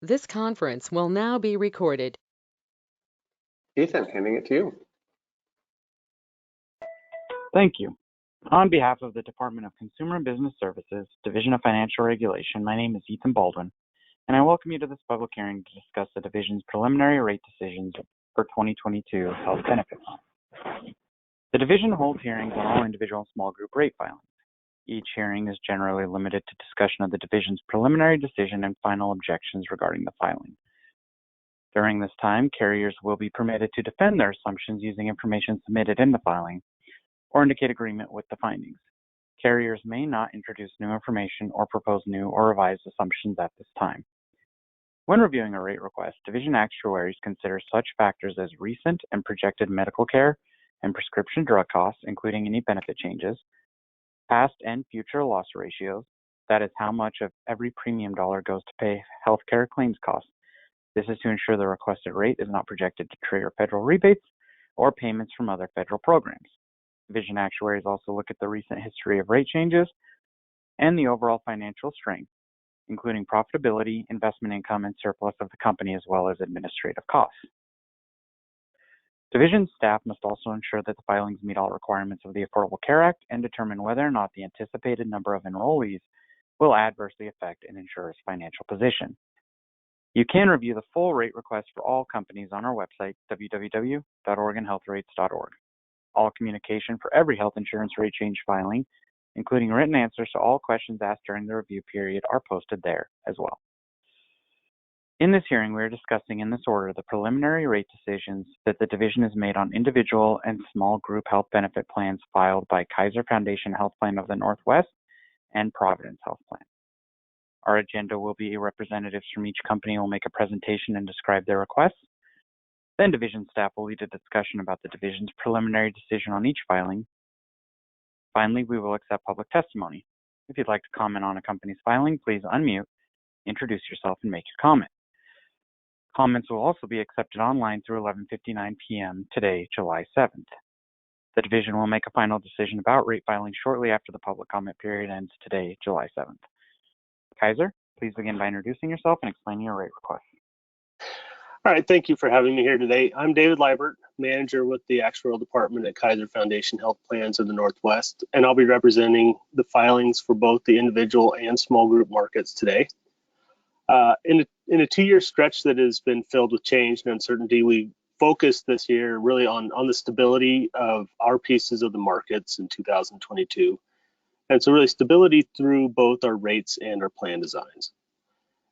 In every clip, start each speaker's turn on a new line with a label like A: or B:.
A: This conference will now be recorded.
B: Ethan, handing it to you.
C: Thank you. On behalf of the Department of Consumer and Business Services, Division of Financial Regulation, my name is Ethan Baldwin, and I welcome you to this public hearing to discuss the Division's preliminary rate decisions for 2022 health benefit plans. The Division holds hearings on all individual and small group rate filings. Each hearing is generally limited to discussion of the Division's preliminary decision and final objections regarding the filing. During this time, carriers will be permitted to defend their assumptions using information submitted in the filing or indicate agreement with the findings. Carriers may not introduce new information or propose new or revised assumptions at this time. When reviewing a rate request, Division actuaries consider such factors as recent and projected medical care and prescription drug costs, including any benefit changes, past and future loss ratios, that is how much of every premium dollar goes to pay healthcare claims costs. This is to ensure the requested rate is not projected to trigger federal rebates or payments from other federal programs. Division actuaries also look at the recent history of rate changes and the overall financial strength, including profitability, investment income, and surplus of the company, as well as administrative costs. Division staff must also ensure that the filings meet all requirements of the Affordable Care Act and determine whether or not the anticipated number of enrollees will adversely affect an insurer's financial position. You can review the full rate request for all companies on our website, www.oregonhealthrates.org. All communication for every health insurance rate change filing, including written answers to all questions asked during the review period, are posted there as well. In this hearing, we are discussing in this order the preliminary rate decisions that the Division has made on individual and small group health benefit plans filed by Kaiser Foundation Health Plan of the Northwest and Providence Health Plan. Our agenda will be representatives from each company will make a presentation and describe their requests. Then Division staff will lead a discussion about the Division's preliminary decision on each filing. Finally, we will accept public testimony. If you'd like to comment on a company's filing, please unmute, introduce yourself, and make your comment. Comments will also be accepted online through 11:59 p.m. today, July 7th. The Division will make a final decision about rate filing shortly after the public comment period ends today, July 7th. Kaiser, please begin by introducing yourself and explaining your rate request.
B: All right, thank you for having me here today. I'm David Liebert, manager with the actuarial department at Kaiser Foundation Health Plans of the Northwest, and I'll be representing the filings for both the individual and small group markets today. In a 2-year stretch that has been filled with change and uncertainty, we focused this year really on the stability of our pieces of the markets in 2022. And so really stability through both our rates and our plan designs.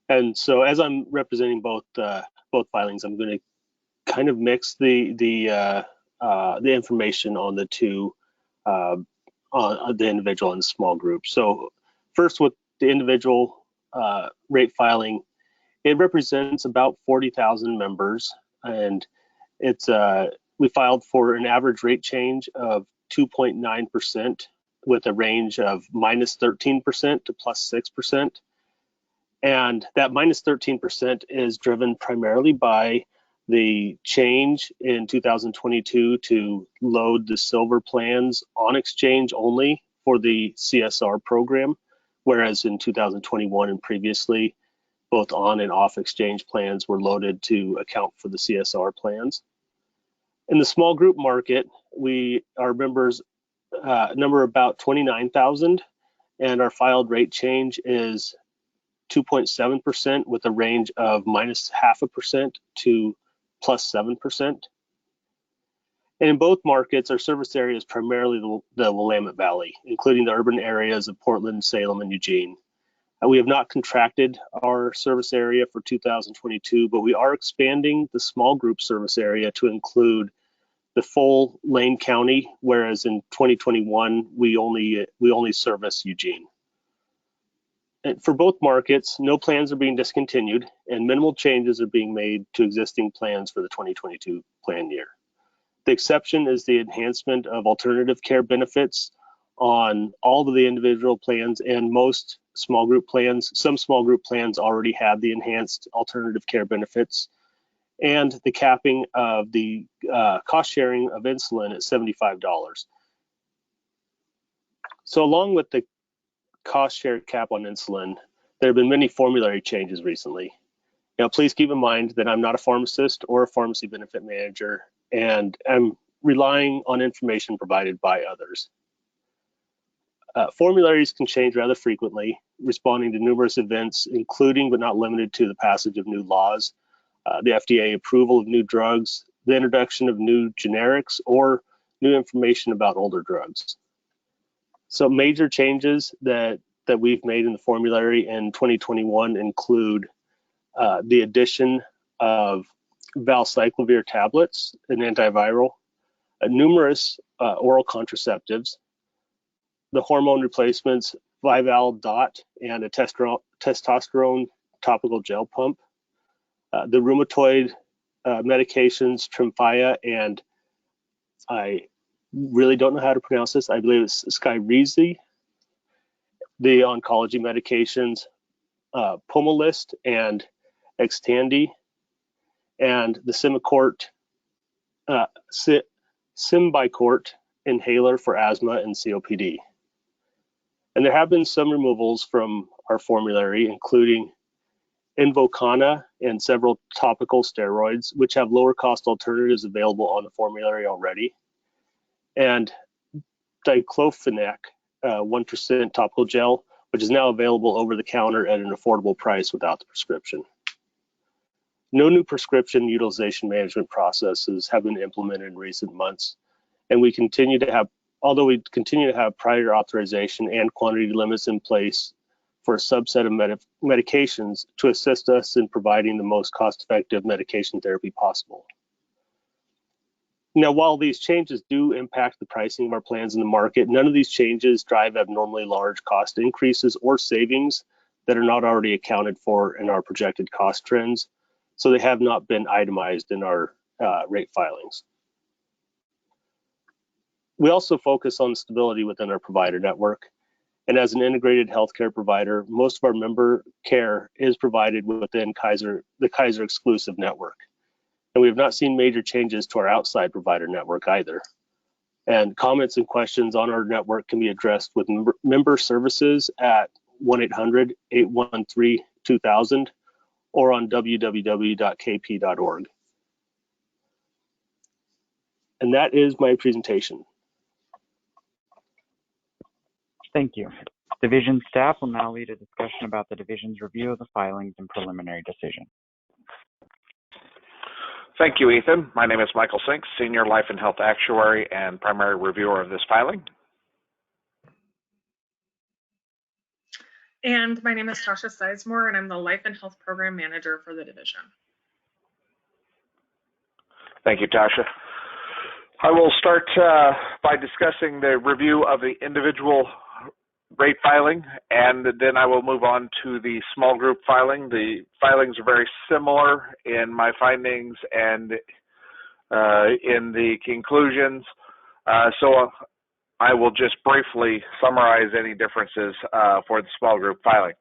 B: And so as I'm representing both filings, I'm going to kind of mix the information on the two, on the individual and small group. So first, with the individual rate filing, it represents about 40,000 members, and it's we filed for an average rate change of 2.9% with a range of minus 13% to plus 6%. And that minus 13% is driven primarily by the change in 2022 to load the silver plans on exchange only for the CSR program, whereas in 2021 and previously, both on and off exchange plans were loaded to account for the CSR plans. In the small group market, our members number about 29,000, and our filed rate change is 2.7% with a range of minus 0.5% to plus 7%. And in both markets, our service area is primarily the Willamette Valley, including the urban areas of Portland, Salem, and Eugene. We have not contracted our service area for 2022, but we are expanding the small group service area to include the full Lane County, whereas in 2021 we only service Eugene. And for both markets, no plans are being discontinued, and minimal changes are being made to existing plans for the 2022 plan year. The exception is the enhancement of alternative care benefits on all of the individual plans and most small group plans. Some small group plans already have the enhanced alternative care benefits, and the capping of the cost sharing of insulin at $75. So along with the cost share cap on insulin, there have been many formulary changes recently. Now, please keep in mind that I'm not a pharmacist or a pharmacy benefit manager, and I'm relying on information provided by others. Formularies can change rather frequently, responding to numerous events, including but not limited to the passage of new laws, the FDA approval of new drugs, the introduction of new generics, or new information about older drugs. So major changes that we've made in the formulary in 2021 include the addition of valcyclovir tablets, an antiviral, numerous oral contraceptives, the hormone replacements, Vival Dot, and a testosterone topical gel pump, the rheumatoid medications, Tremfya, and I really don't know how to pronounce this. I believe it's Skyrizi, the oncology medications, Pomalyst and Xtandi, and the Symbicort inhaler for asthma and COPD. And there have been some removals from our formulary, including Invokana and several topical steroids, which have lower cost alternatives available on the formulary already, and diclofenac 1% topical gel, which is now available over the counter at an affordable price without the prescription. No new prescription utilization management processes have been implemented in recent months, and although we continue to have prior authorization and quantity limits in place for a subset of medications to assist us in providing the most cost-effective medication therapy possible. Now, while these changes do impact the pricing of our plans in the market, none of these changes drive abnormally large cost increases or savings that are not already accounted for in our projected cost trends, so they have not been itemized in our rate filings. We also focus on stability within our provider network, and as an integrated healthcare provider, most of our member care is provided within the Kaiser exclusive network. And we have not seen major changes to our outside provider network either. And comments and questions on our network can be addressed with member services at 1-800-813-2000 or on www.kp.org. And that is my presentation.
C: Thank you. Division staff will now lead a discussion about the division's review of the filings and preliminary decision.
D: Thank you, Ethan. My name is Michael Sinks, Senior Life and Health Actuary and Primary Reviewer of this filing.
E: And my name is Tasha Sizemore, and I'm the Life and Health Program Manager for the division.
D: Thank you, Tasha. I will start by discussing the review of the individual rate filing, and then I will move on to the small group filing. The filings are very similar in my findings and in the conclusions, so I will just briefly summarize any differences for the small group filing.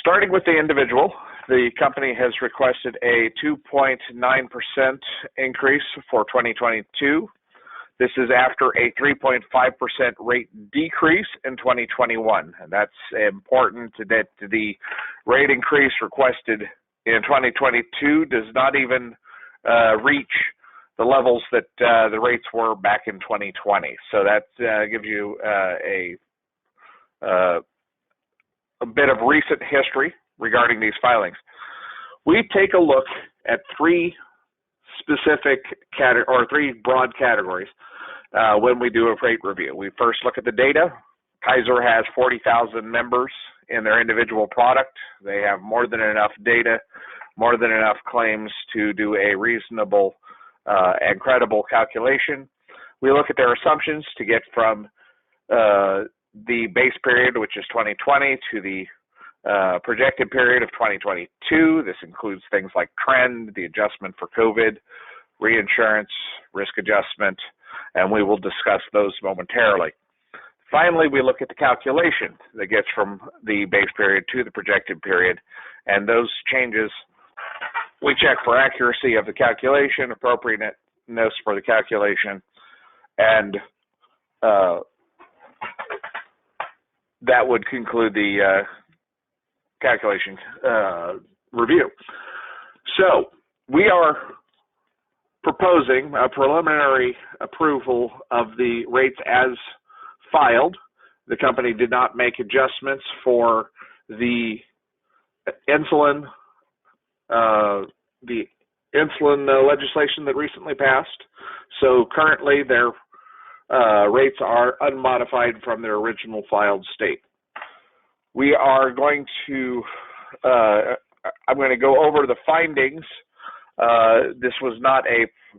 D: Starting with the individual, the company has requested a 2.9% increase for 2022. This is after a 3.5% rate decrease in 2021. And that's important that the rate increase requested in 2022 does not even reach the levels that the rates were back in 2020. So that gives you a bit of recent history regarding these filings. We take a look at three broad categories when we do a rate review. We first look at the data. Kaiser has 40,000 members in their individual product. They have more than enough data, more than enough claims to do a reasonable and credible calculation. We look at their assumptions to get from the base period, which is 2020, to the projected period of 2022. This includes things like trend, the adjustment for COVID, reinsurance, risk adjustment, and we will discuss those momentarily. Finally, we look at the calculation that gets from the base period to the projected period, and those changes we check for accuracy of the calculation, appropriateness for the calculation, and that would conclude the calculation review. So we are proposing a preliminary approval of the rates as filed. The company did not make adjustments for the insulin legislation that recently passed. So currently their rates are unmodified from their original filed state. We are going to, I'm going to go over the findings. This was not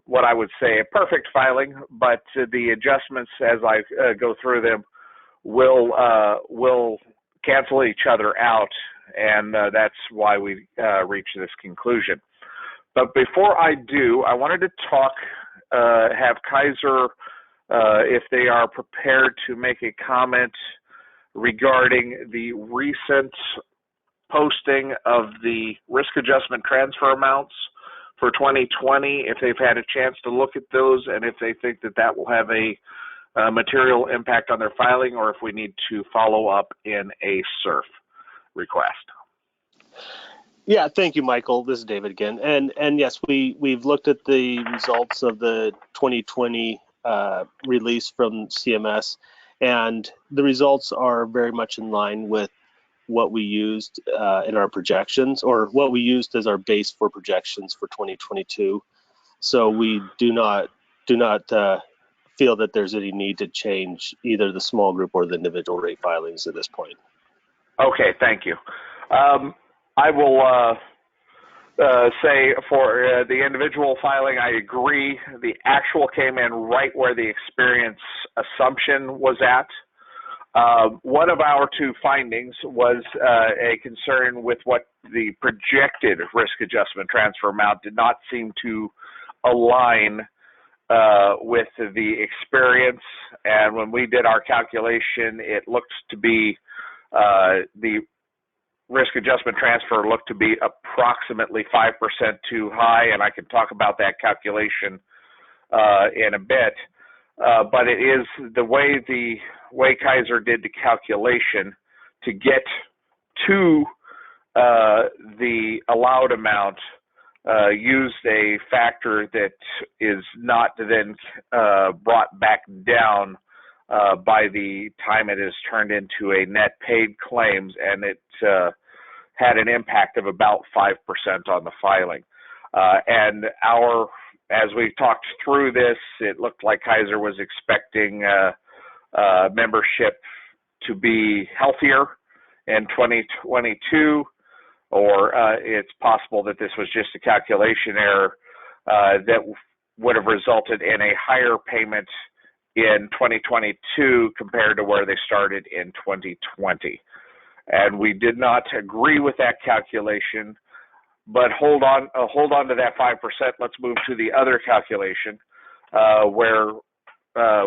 D: what I would say a perfect filing, but the adjustments as I go through them will cancel each other out, and that's why we reached this conclusion. But before I do, I wanted to have Kaiser, if they are prepared to make a comment regarding the recent posting of the risk adjustment transfer amounts for 2020, if they've had a chance to look at those, and if they think that that will have a material impact on their filing, or if we need to follow up in a SURF request.
B: Yeah, thank you, Michael. This is David again. And yes, we've looked at the results of the 2020 release from CMS, and the results are very much in line with what we used in our projections, or what we used as our base for projections for 2022. So we do not feel that there's any need to change either the small group or the individual rate filings at this point.
D: Okay, thank you. I will say for the individual filing, I agree. The actual came in right where the experience assumption was at. One of our two findings was a concern with what the projected risk adjustment transfer amount did not seem to align with the experience. And when we did our calculation, it looked to be the risk adjustment transfer looked to be approximately 5% too high, and I can talk about that calculation in a bit. But it is the way Kaiser did the calculation to get to the allowed amount, used a factor that is not then brought back down by the time it is turned into a net paid claims, and it had an impact of about 5% on the filing. And as we talked through this, it looked like Kaiser was expecting membership to be healthier in 2022, or it's possible that this was just a calculation error that would have resulted in a higher payment in 2022 compared to where they started in 2020. And we did not agree with that calculation, but hold on to that 5%. Let's move to the other calculation,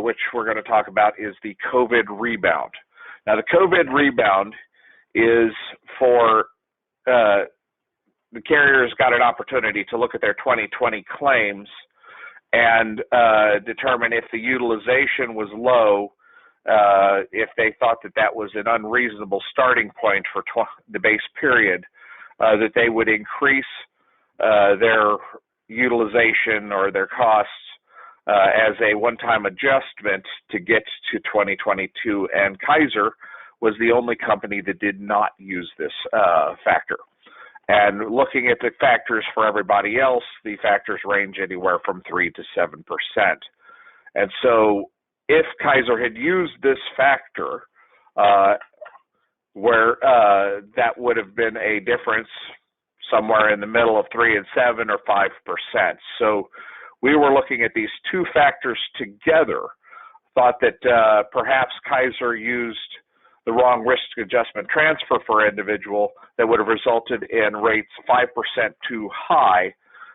D: which we're going to talk about is the COVID rebound. Now, the COVID rebound is for the carriers got an opportunity to look at their 2020 claims and determine if the utilization was low, if they thought that that was an unreasonable starting point for the base period, that they would increase their utilization or their costs as a one-time adjustment to get to 2022. And Kaiser was the only company that did not use this factor. And looking at the factors for everybody else, the factors range anywhere from 3 to 7%. And so if Kaiser had used this factor, where that would have been a difference somewhere in the middle of 3 and 7 or 5%. So we were looking at these two factors together, thought that perhaps Kaiser used the wrong risk adjustment transfer for individual that would have resulted in rates 5% too high,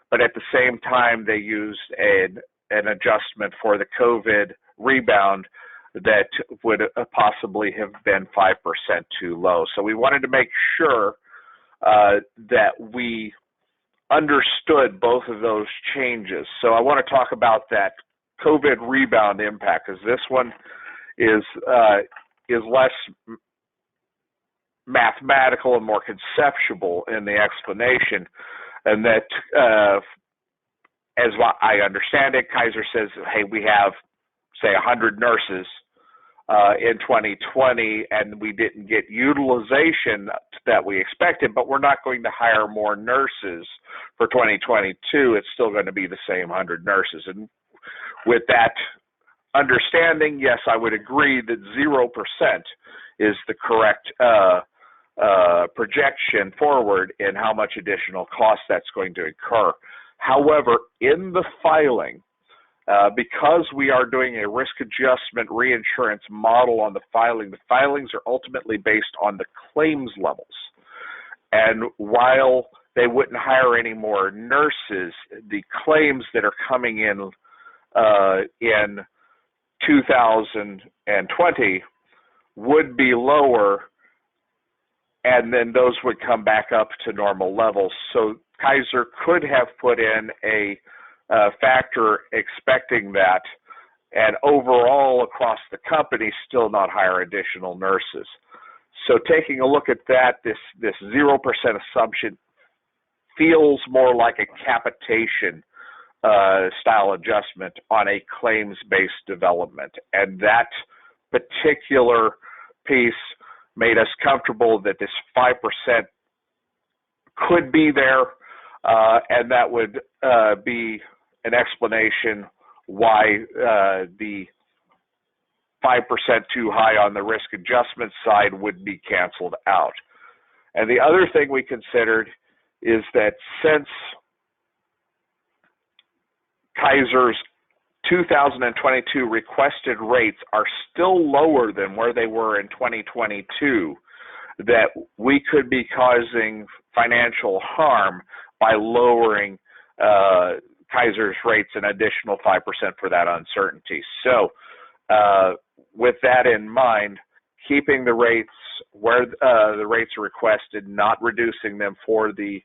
D: but at the same time they used an adjustment for the COVID rebound that would possibly have been 5% too low. So we wanted to make sure that we understood both of those changes. So I want to talk about that COVID rebound impact, because this one is less mathematical and more conceptual in the explanation, and that as what I understand it, Kaiser says, hey, we have, say, 100 nurses in 2020, and we didn't get utilization that we expected, but we're not going to hire more nurses for 2022. It's still going to be the same 100 nurses. And with that understanding, yes, I would agree that 0% is the correct projection forward in how much additional cost that's going to incur. However, in the filing, because we are doing a risk adjustment reinsurance model on the filings are ultimately based on the claims levels. And while they wouldn't hire any more nurses, the claims that are coming in 2020 would be lower, and then those would come back up to normal levels. So Kaiser could have put in a factor expecting that, and overall across the company still not hire additional nurses. So taking a look at that, this 0% assumption feels more like a capitation style adjustment on a claims-based development. And that particular piece made us comfortable that this 5% could be there, and that would be an explanation why the 5% too high on the risk adjustment side would be canceled out. And the other thing we considered is that since Kaiser's 2022 requested rates are still lower than where they were in 2022, that we could be causing financial harm by lowering Kaiser's rates an additional 5% for that uncertainty. So with that in mind, keeping the rates where the rates are requested, not reducing them for the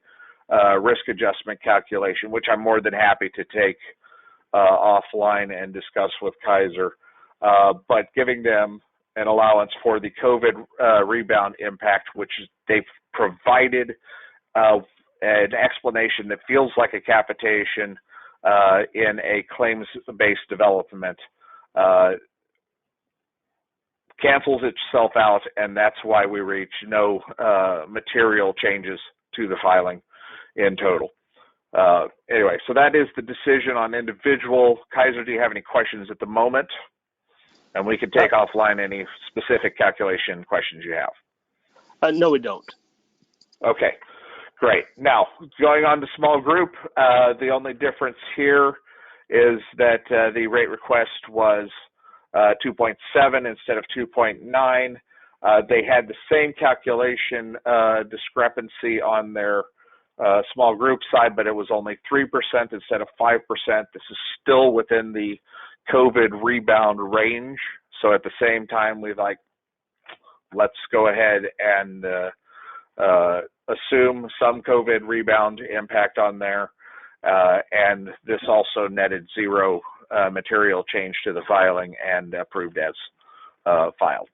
D: risk adjustment calculation, which I'm more than happy to take offline and discuss with Kaiser, but giving them an allowance for the COVID rebound impact, which they've provided an explanation that feels like a capitation in a claims-based development, cancels itself out, and that's why we reach no material changes to the filing in total. Anyway, so that is the decision on individual. Kaiser, do you have any questions at the moment? And we can take offline any specific calculation questions you have.
B: No, we don't.
D: Okay, great. Now, going on to small group, the only difference here is that the rate request was 2.7 instead of 2.9. They had the same calculation discrepancy on their small group side, but it was only 3% instead of 5%. This is still within the COVID rebound range. So at the same time, let's go ahead and assume some COVID rebound impact on there. And this also netted 0 material change to the filing and approved as filed.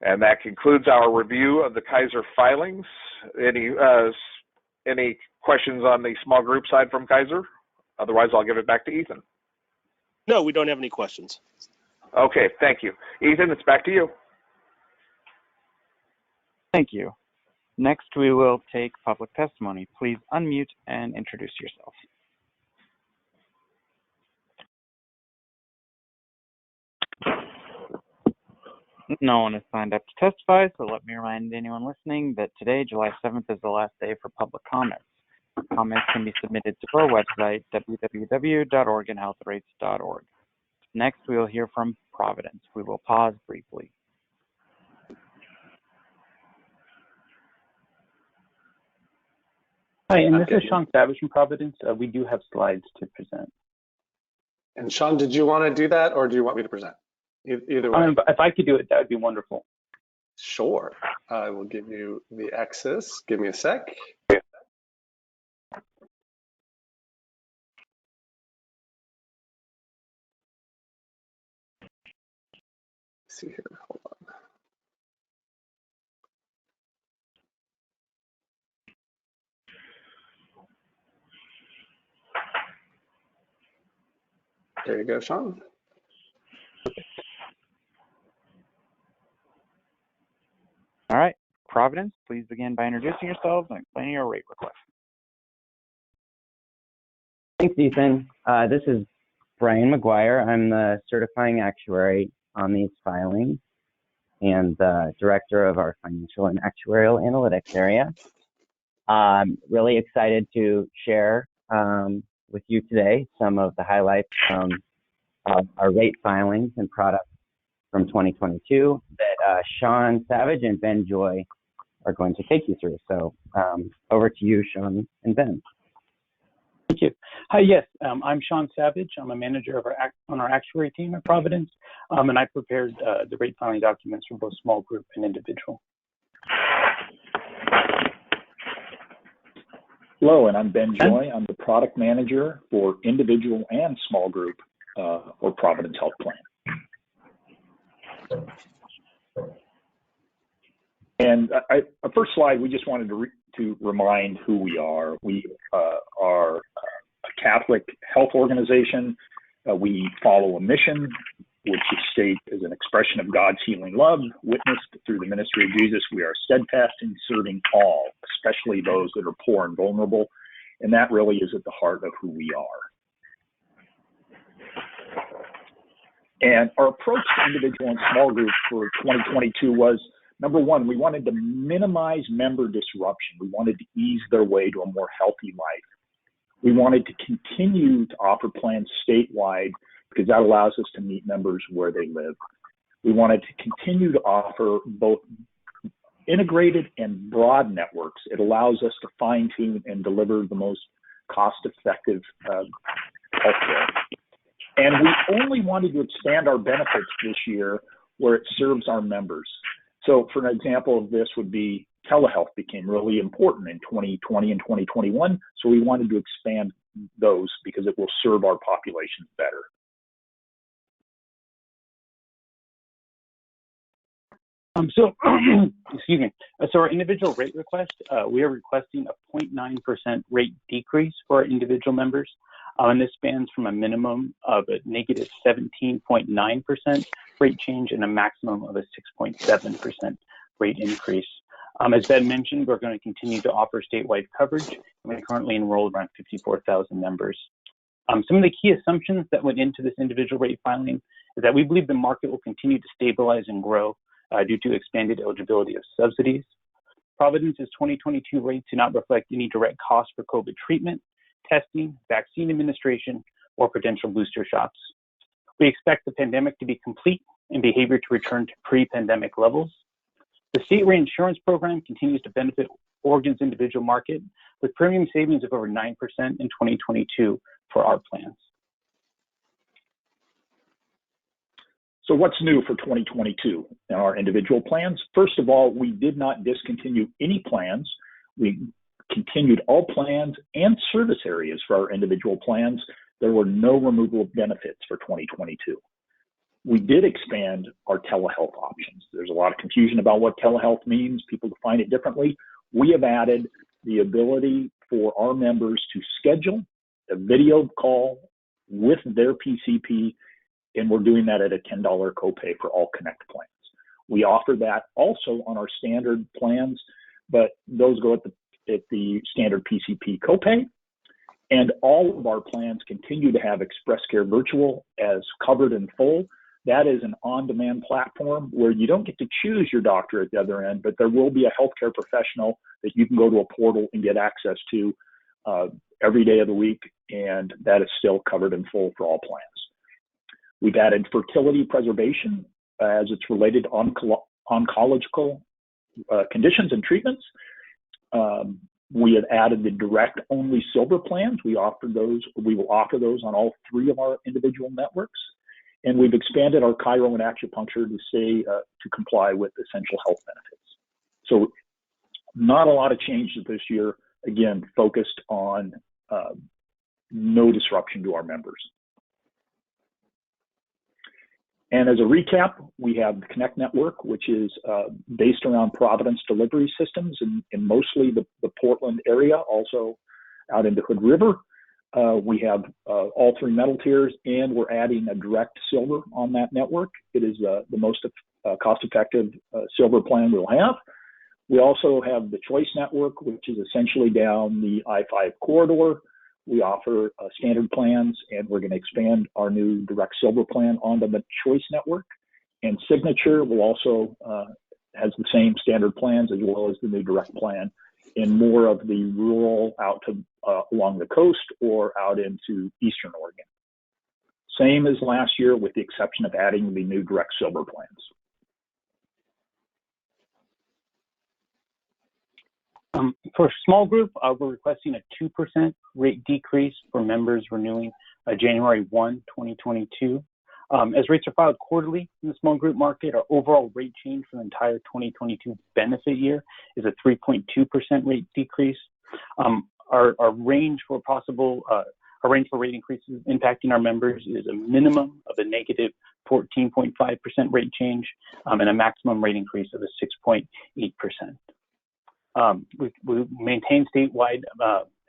D: And that concludes our review of the Kaiser filings. Any questions on the small group side from Kaiser? Otherwise, I'll give it back to Ethan.
B: No, we don't have any questions.
D: Okay, thank you. Ethan, it's back to you.
C: Thank you. Next, we will take public testimony. Please unmute and introduce yourself. No one has signed up to testify, so let me remind anyone listening that today, July 7th, is the last day for public comments. Comments can be submitted to our website, www.oregonhealthrates.org. Next, we will hear from Providence. We will pause briefly.
F: Hi, and this is Sean Savage from Providence. We do have slides to present.
G: And Sean, did you want to do that, or do you want me to present? Either way.
F: If I could do it, that would be wonderful.
G: Sure. I will give you the access. Give me a sec. See here. Hold on. There you go, Sean.
C: All right, Providence, please begin by introducing yourselves and explaining your rate request.
H: Thanks, Ethan. This is Brian McGuire. I'm the certifying actuary on these filings and the director of our financial and actuarial analytics area. I'm really excited to share with you today some of the highlights from our rate filings and products from 2022 that Sean Savage and Ben Joy are going to take you through. So over to you, Sean and Ben.
F: Thank you. Hi, yes, I'm Sean Savage. I'm a manager of on our actuary team at Providence, and I prepared the rate filing documents for both small group and individual.
I: Hello, and I'm Ben Joy. I'm the product manager for individual and small group for Providence Health Plan. And first slide, we just wanted to remind who we are. We are a Catholic health organization. We follow a mission, which is stated as an expression of God's healing love, witnessed through the ministry of Jesus. We are steadfast in serving all, especially those that are poor and vulnerable. And that really is at the heart of who we are. And our approach to individual and small group for 2022 was, number one, we wanted to minimize member disruption. We wanted to ease their way to a more healthy life. We wanted to continue to offer plans statewide because that allows us to meet members where they live. We wanted to continue to offer both integrated and broad networks. It allows us to fine-tune and deliver the most cost-effective healthcare. And we only wanted to expand our benefits this year where it serves our members. So for an example of this would be telehealth became really important in 2020 and 2021. So we wanted to expand those because it will serve our populations better.
F: Excuse me. So our individual rate request, we are requesting a 0.9% rate decrease for our individual members. And this spans from a minimum of a negative 17.9% rate change and a maximum of a 6.7% rate increase. As Ben mentioned, we're going to continue to offer statewide coverage, and we currently enroll around 54,000 members. Some of the key assumptions that went into this individual rate filing is that we believe the market will continue to stabilize and grow due to expanded eligibility of subsidies. Providence's 2022 rates do not reflect any direct cost for COVID treatment, testing, vaccine administration, or potential booster shots. We expect the pandemic to be complete and behavior to return to pre-pandemic levels. The state reinsurance program continues to benefit Oregon's individual market with premium savings of over 9% in 2022 for our plans.
I: So what's new for 2022 in our individual plans? First of all, we did not discontinue any plans. We continued all plans and service areas for our individual plans. There were no removal of benefits for 2022. We did expand our telehealth options. There's a lot of confusion about what telehealth means. People define it differently. We have added the ability for our members to schedule a video call with their PCP, and we're doing that at a $10 copay for all Connect plans. We offer that also on our standard plans, but those go at the standard PCP copay. And all of our plans continue to have Express Care Virtual as covered in full. That is an on-demand platform where you don't get to choose your doctor at the other end, but there will be a healthcare professional that you can go to a portal and get access to every day of the week, and that is still covered in full for all plans. We've added fertility preservation as it's related to oncological conditions and treatments. We have added the direct-only silver plans. We will offer those on all three of our individual networks. And we've expanded our chiro and acupuncture to comply with essential health benefits. So not a lot of changes this year, again, focused on no disruption to our members. And as a recap, we have the Connect Network, which is based around Providence delivery systems in mostly the Portland area, also out into Hood River. We have all three metal tiers, and we're adding a direct silver on that network. It is the most cost-effective silver plan we'll have. We also have the choice network, which is essentially down the I-5 corridor. We offer standard plans, and we're going to expand our new direct silver plan onto the choice network. And Signature will also has the same standard plans as well as the new direct plan in more of the rural out to along the coast or out into Eastern Oregon. Same as last year, with the exception of adding the new direct silver plans.
F: For small group, we're requesting a 2% rate decrease for members renewing January 1, 2022. As rates are filed quarterly in the small group market, our overall rate change for the entire 2022 benefit year is a 3.2% rate decrease. Our range for rate increases impacting our members is a minimum of a negative 14.5% rate change and a maximum rate increase of a 6.8%. We maintain statewide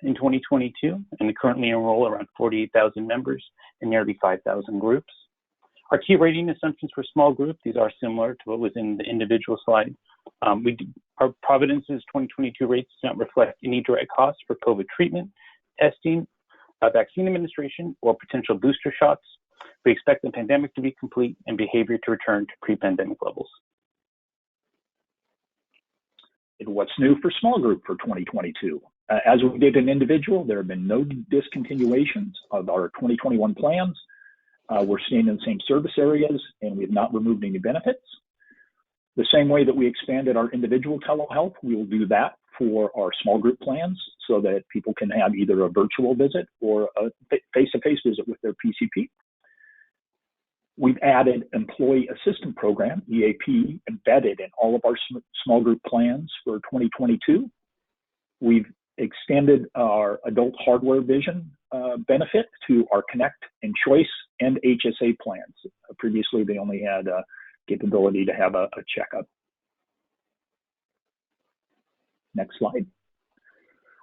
F: in 2022, and we currently enroll around 48,000 members in nearly 5,000 groups. Our key rating assumptions for small group, these are similar to what was in the individual slide. Our Providence's 2022 rates do not reflect any direct costs for COVID treatment, testing, vaccine administration, or potential booster shots. We expect the pandemic to be complete and behavior to return to pre-pandemic levels.
I: And what's new for small group for 2022? As we did in individual, there have been no discontinuations of our 2021 plans. We're staying in the same service areas, and we have not removed any benefits. The same way that we expanded our individual telehealth, we will do that for our small group plans so that people can have either a virtual visit or a face-to-face visit with their PCP. We've added Employee Assistance Program, EAP, embedded in all of our small group plans for 2022. We've extended our adult hardware vision benefit to our Connect and Choice and HSA plans. Previously, they only had a capability to have a checkup. Next slide.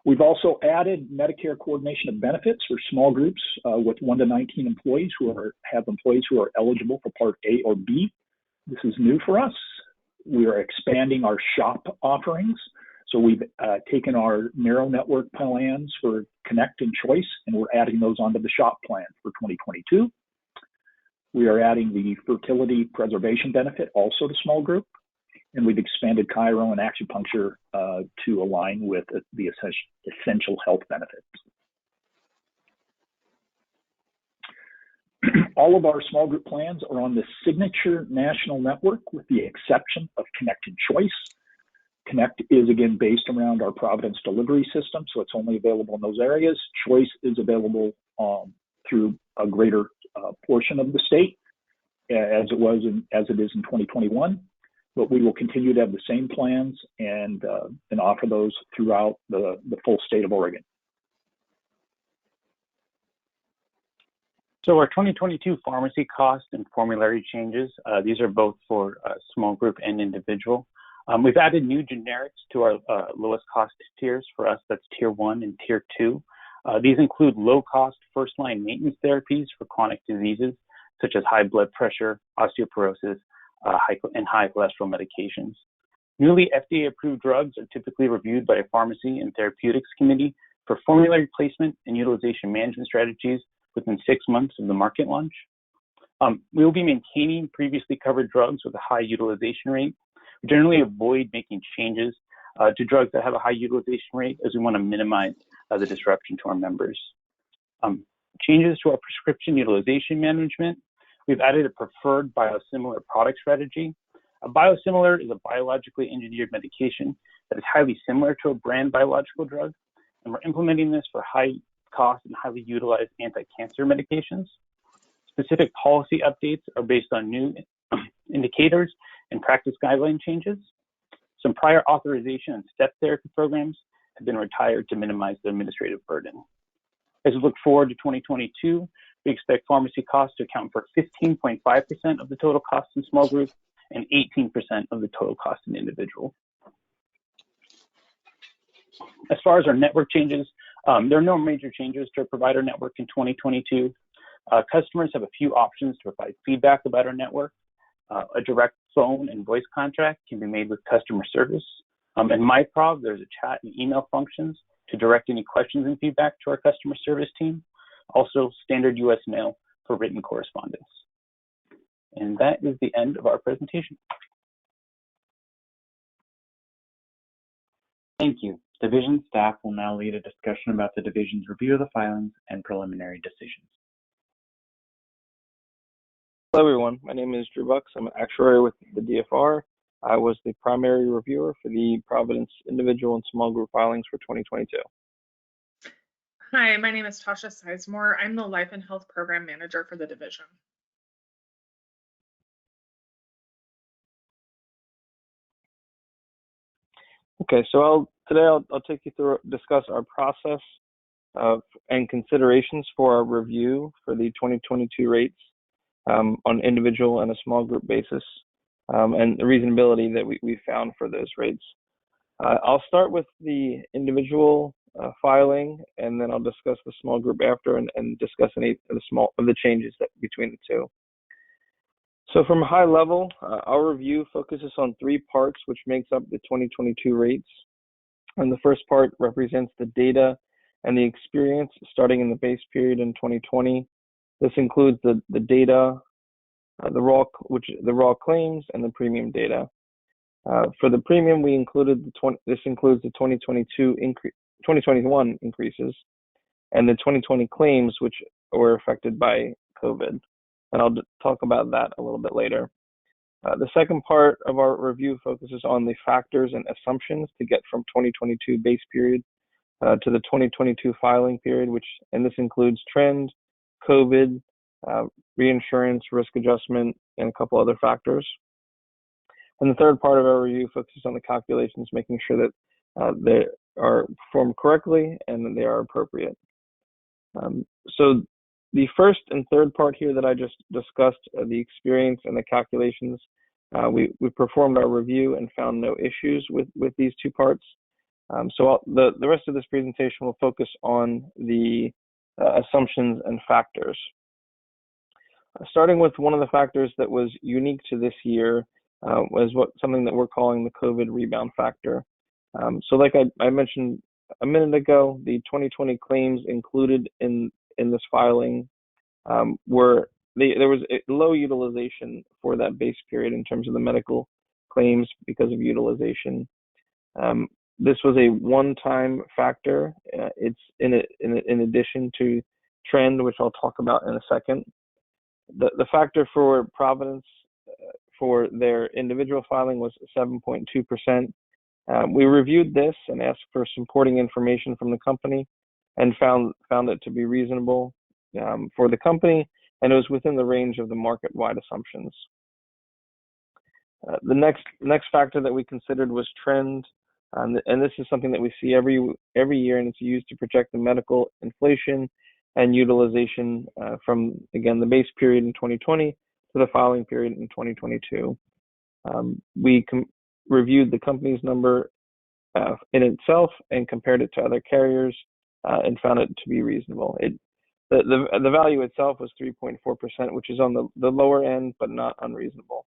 I: We've also added Medicare coordination of benefits for small groups with 1 to 19 employees who have employees who are eligible for Part A or B. This is new for us. We are expanding our SHOP offerings. So we've taken our narrow network plans for Connect and Choice, and we're adding those onto the SHOP plan for 2022. We are adding the fertility preservation benefit also to small group, and we've expanded chiro and acupuncture to align with the essential health benefits. All of our small group plans are on the Signature National Network with the exception of Connect and Choice. Connect is again based around our Providence delivery system, so it's only available in those areas. Choice is available through a greater portion of the state, as it is in 2021. But we will continue to have the same plans and offer those throughout the full state of Oregon.
F: So our 2022 pharmacy cost and formulary changes, these are both for small group and individual. We've added new generics to our lowest cost tiers. For us, that's Tier 1 and Tier 2. These include low-cost first-line maintenance therapies for chronic diseases, such as high blood pressure, osteoporosis, and high cholesterol medications. Newly FDA-approved drugs are typically reviewed by a pharmacy and therapeutics committee for formulary placement and utilization management strategies within 6 months of the market launch. We will be maintaining previously covered drugs with a high utilization rate. We generally avoid making changes to drugs that have a high utilization rate, as we want to minimize the disruption to our members. Changes to our prescription utilization management. We've added a preferred biosimilar product strategy. A biosimilar is a biologically engineered medication that is highly similar to a brand biological drug, and we're implementing this for high cost and highly utilized anti-cancer medications. Specific policy updates are based on new indicators and practice guideline changes. Some prior authorization and step therapy programs have been retired to minimize the administrative burden. As we look forward to 2022, we expect pharmacy costs to account for 15.5% of the total cost in small group and 18% of the total cost in individual. As far as our network changes, There are no major changes to our provider network in 2022. Customers have a few options to provide feedback about our network. A direct phone and voice contact can be made with customer service. In MyProv, there's a chat and email functions to direct any questions and feedback to our customer service team. Also, standard US mail for written correspondence. And that is the end of our presentation.
C: Thank you. Division staff will now lead a discussion about the division's review of the filings and preliminary decisions.
J: Hello everyone, my name is Drew Bucks. I'm an actuary with the DFR. I was the primary reviewer for the Providence individual and small group filings for 2022.
E: Hi, my name is Tasha Sizemore. I'm the Life and Health Program Manager for the division.
J: Okay, so today I'll take you through, discuss our process and considerations for our review for the 2022 rates on individual and a small group basis, and the reasonability that we found for those rates. I'll start with the individual filing, and then I'll discuss the small group after, and discuss any of the changes between the two. So from a high level, our review focuses on three parts, which makes up the 2022 rates. And the first part represents the data and the experience starting in the base period in 2020. This includes the data, the raw claims, and the premium data. For the premium, we included this includes the 2021 increases and the 2020 claims, which were affected by COVID. And I'll talk about that a little bit later. The second part of our review focuses on the factors and assumptions to get from 2022 base period to the 2022 filing period, and this includes trend, COVID, reinsurance, risk adjustment, and a couple other factors. And the third part of our review focuses on the calculations, making sure that they are performed correctly and that they are appropriate. So the first and third part here that I just discussed, the experience and the calculations, we performed our review and found no issues with these two parts. So the rest of this presentation will focus on the assumptions and factors. Starting with one of the factors that was unique to this year was something that we're calling the COVID rebound factor. So like I mentioned a minute ago, the 2020 claims included in this filing there was a low utilization for that base period in terms of the medical claims because of utilization. This was a one-time factor. It's in addition to trend, which I'll talk about in a second. The factor for Providence for their individual filing was 7.2%. We reviewed this and asked for supporting information from the company and found it to be reasonable for the company, and it was within the range of the market-wide assumptions. The next factor that we considered was trend, and this is something that we see every year, and it's used to project the medical inflation and utilization from, again, the base period in 2020 to the filing period in 2022. We reviewed the company's number in itself and compared it to other carriers and found it to be reasonable. The value itself was 3.4%, which is on the lower end, but not unreasonable.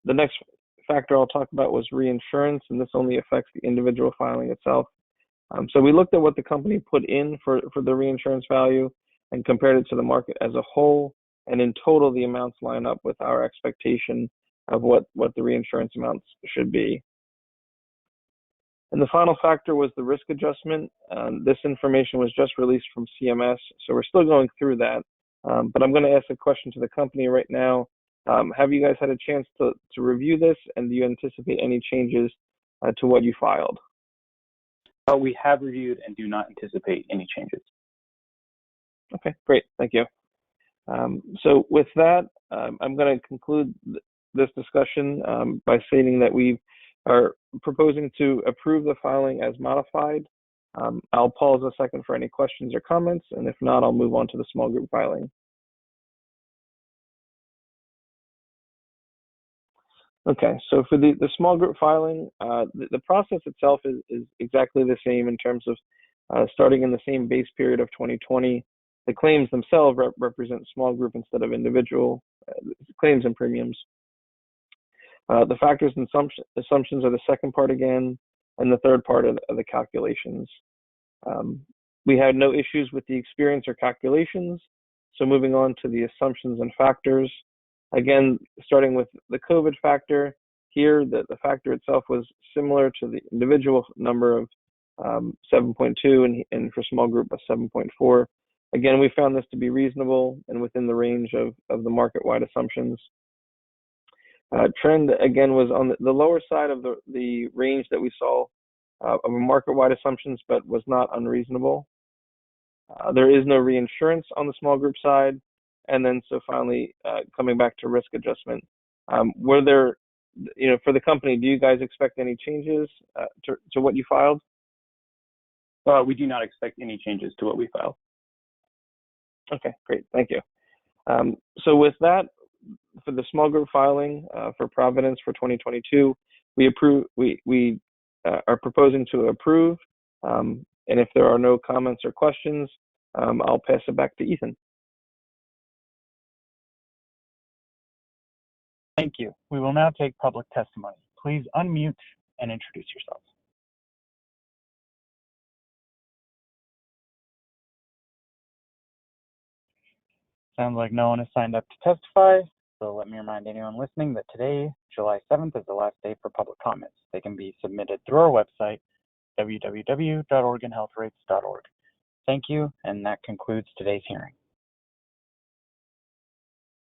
J: The next factor I'll talk about was reinsurance, and this only affects the individual filing itself. So we looked at what the company put in for the reinsurance value and compared it to the market as a whole, and in total, the amounts line up with our expectation of what the reinsurance amounts should be. And the final factor was the risk adjustment. This information was just released from CMS, so we're still going through that. But I'm going to ask a question to the company right now. Have you guys had a chance to review this, and do you anticipate any changes to what you filed?
F: We have reviewed and do not anticipate any changes.
J: Okay, great, thank you. So with that, I'm going to conclude this discussion by stating that we are proposing to approve the filing as modified. I'll pause a second for any questions or comments, and if not, I'll move on to the small group filing. Okay, so for the small group filing, the process itself is exactly the same in terms of starting in the same base period of 2020. The claims themselves represent small group instead of individual claims and premiums. The factors and assumptions are the second part again, and the third part of the calculations. We had no issues with the experience or calculations, so moving on to the assumptions and factors. Again, starting with the COVID factor, here the factor itself was similar to the individual number of 7.2 and for small group of 7.4. Again, we found this to be reasonable and within the range of the market-wide assumptions. Trend, again, was on the lower side of the range that we saw of market-wide assumptions, but was not unreasonable. There is no reinsurance on the small group side. And then, so finally, coming back to risk adjustment, were there, for the company, do you guys expect any changes to what you filed?
F: We do not expect any changes to what we filed.
J: Okay, great, thank you. So with that, for the small group filing for Providence for 2022, we are proposing to approve. And if there are no comments or questions, I'll pass it back to Ethan.
C: Thank you. We will now take public testimony. Please unmute and introduce yourself. Sounds like no one has signed up to testify, so let me remind anyone listening that today, July 7th, is the last day for public comments. They can be submitted through our website, www.oregonhealthrates.org. Thank you, and that concludes today's hearing.